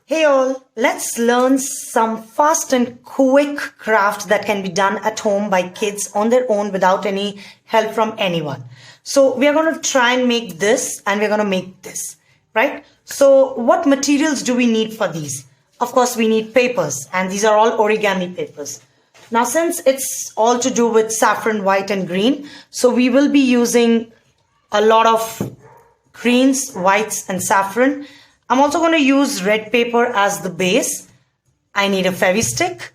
Hey all, let's learn some fast and quick craft that can be done at home by kids on their own without any help from anyone. So we are going to try and make this and we're going to make this, right? So what materials do we need for these? Of course, we need papers and these are all origami papers. Now, since it's all to do with saffron, white and green, so we will be using a lot of greens, whites and saffron. I'm also going to use red paper as the base. I need a Fevi-stick.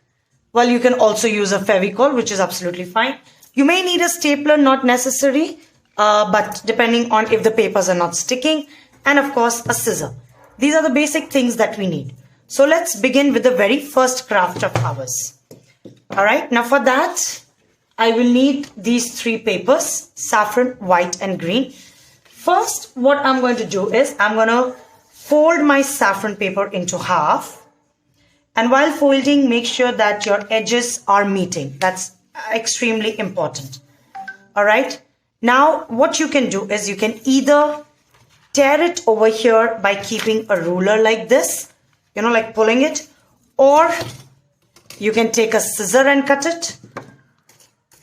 Well, you can also use a Fevicol, which is absolutely fine. You may need a stapler, not necessary, but depending on if the papers are not sticking. And of course, a scissor. These are the basic things that we need. So let's begin with the very first craft of ours. All right, now for that, I will need these three papers, saffron, white and green. First, what I'm going to do is I'm going to fold my saffron paper into half, and while folding, make sure that your edges are meeting. That's extremely important. All right. Now, what you can do is you can either tear it over here by keeping a ruler like this, like pulling it, or you can take a scissor and cut it.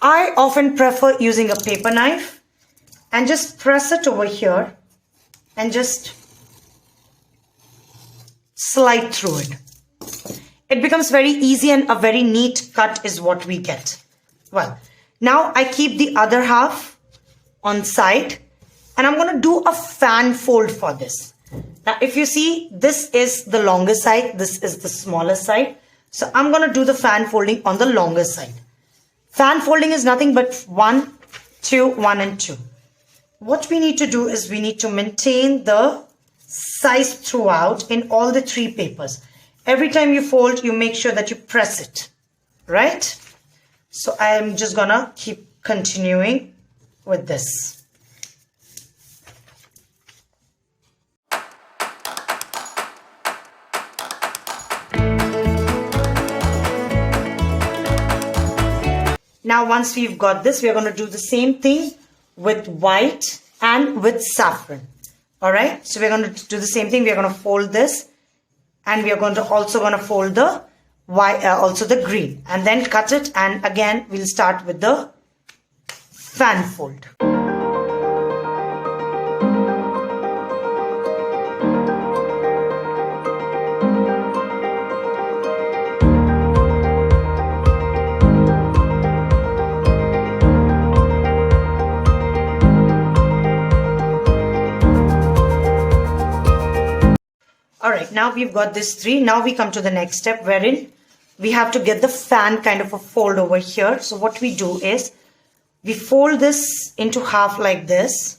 I often prefer using a paper knife and just press it over here and just slide through it. It becomes very easy and a very neat cut is what we get. Well, now I keep the other half on side and I'm going to do a fan fold for this. Now, if you see, this is the longer side, this is the smaller side. So I'm going to do the fan folding on the longer side. Fan folding is nothing but 1, 2, 1 and 2. What we need to do is we need to maintain the size throughout in all the three papers. Every time you fold, you make sure that you press it, right? So I am just gonna keep continuing with this. Now, once we've got this, we are going to do the same thing with white and with saffron. All right, so we're going to do the same thing. We're going to fold this and we are going to fold the white, also the green, and then cut it. And again, we'll start with the fan fold. All right, now we've got this three. Now we come to the next step wherein we have to get the fan kind of a fold over here. So what we do is we fold this into half like this,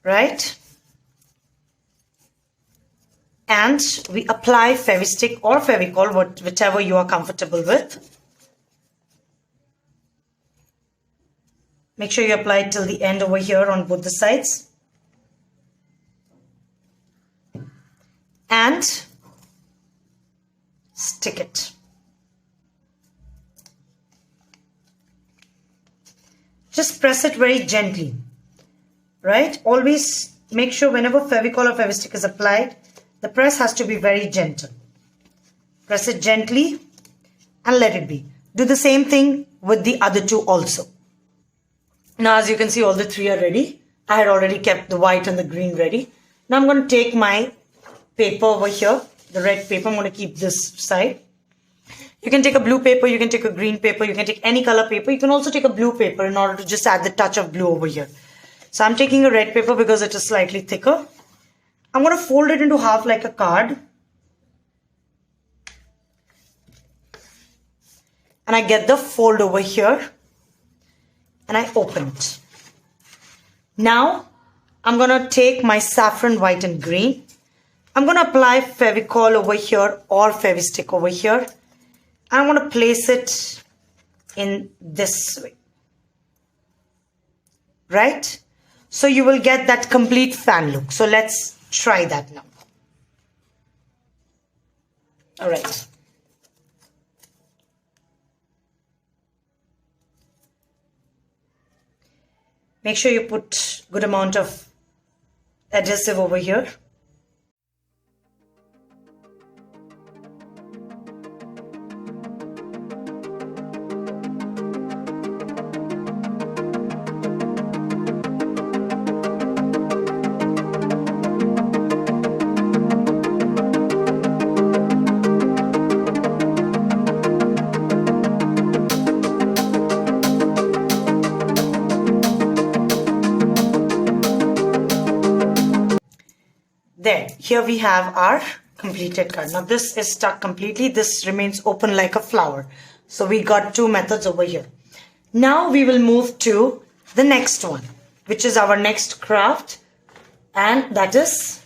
right? And we apply Fevi-stick or Fevicol, whichever you are comfortable with. Make sure you apply it till the end over here on both the sides. And stick it. Just press it very gently, right? Always make sure whenever Fevicol or Fevi-stick is applied, the press has to be very gentle. Press it gently and let it be. Do the same thing with the other two also. Now, as you can see, all the three are ready. I had already kept the white and the green ready. Now I'm going to take my paper over here, the red paper. I'm going to keep this side. You can take a blue paper, you can take a green paper, you can take any color paper. You can also take a blue paper in order to just add the touch of blue over here. So I'm taking a red paper because it is slightly thicker. I'm going to fold it into half like a card. And I get the fold over here and I open it. Now I'm going to take my saffron, white and green. I'm going to apply Fevicol over here or Fevi-stick over here. And I'm going to place it in this way. Right? So you will get that complete fan look. So let's try that now. All right. Make sure you put good amount of adhesive over here. There, here we have our completed card. Now this is stuck completely. This remains open like a flower. So we got two methods over here. Now we will move to the next one, which is our next craft. And that is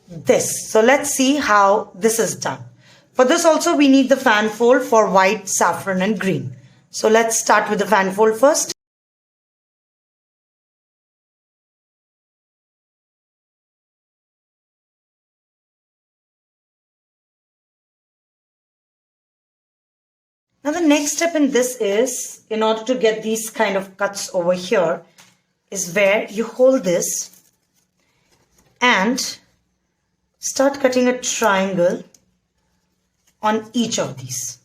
this. So let's see how this is done. For this also we need the fan fold for white, saffron and green. So let's start with the fan fold first. Now the next step in this is, in order to get these kind of cuts over here, is where you hold this and start cutting a triangle on each of these.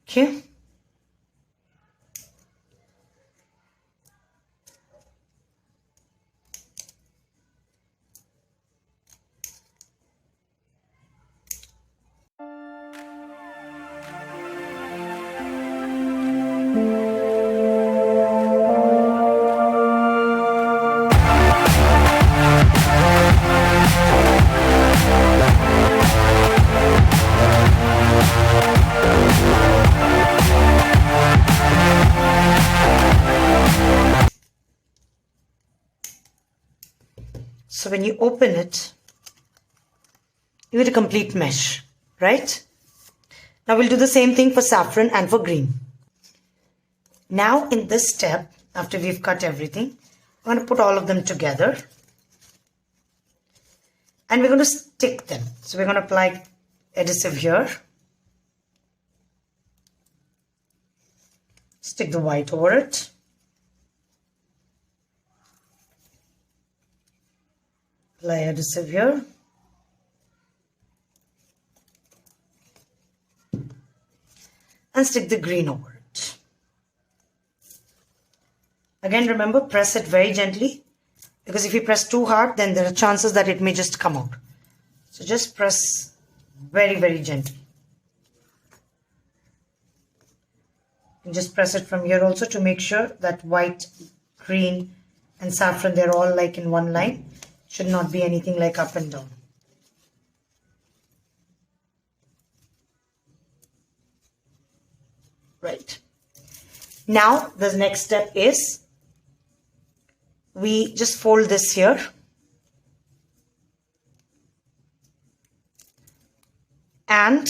Okay. So when you open it, you get a complete mesh, right? Now we'll do the same thing for saffron and for green. Now in this step, after we've cut everything, I'm going to put all of them together. And we're going to stick them. So we're going to apply adhesive here. Stick the white over it. Apply adhesive here. And stick the green over it. Again, remember, press it very gently, because if you press too hard, then there are chances that it may just come out. So just press very, very gently. And just press it from here also to make sure that white, green and saffron, they're all like in one line. Should not be anything like up and down. Right. Now the next step is we just fold this here. And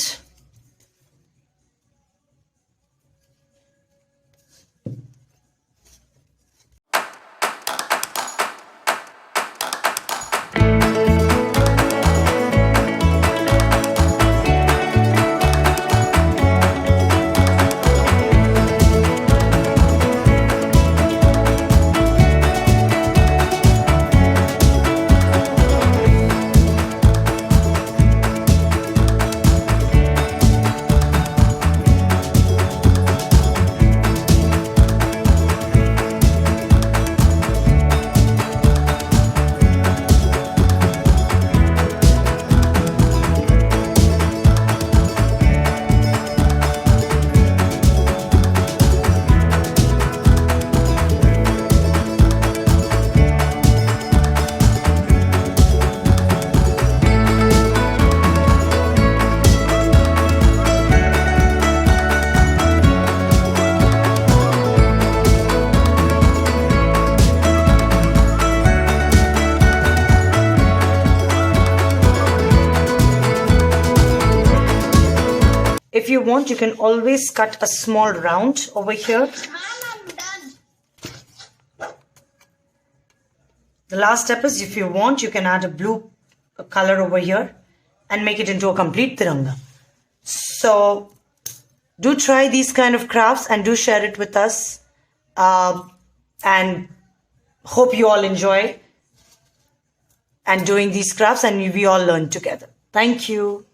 if you want, you can always cut a small round over here. I'm done. The last step is, if you want, you can add a blue color over here and make it into a complete tiranga. So Do try these kind of crafts and do share it with us. And hope you all enjoy and doing these crafts and we all learn together. Thank you.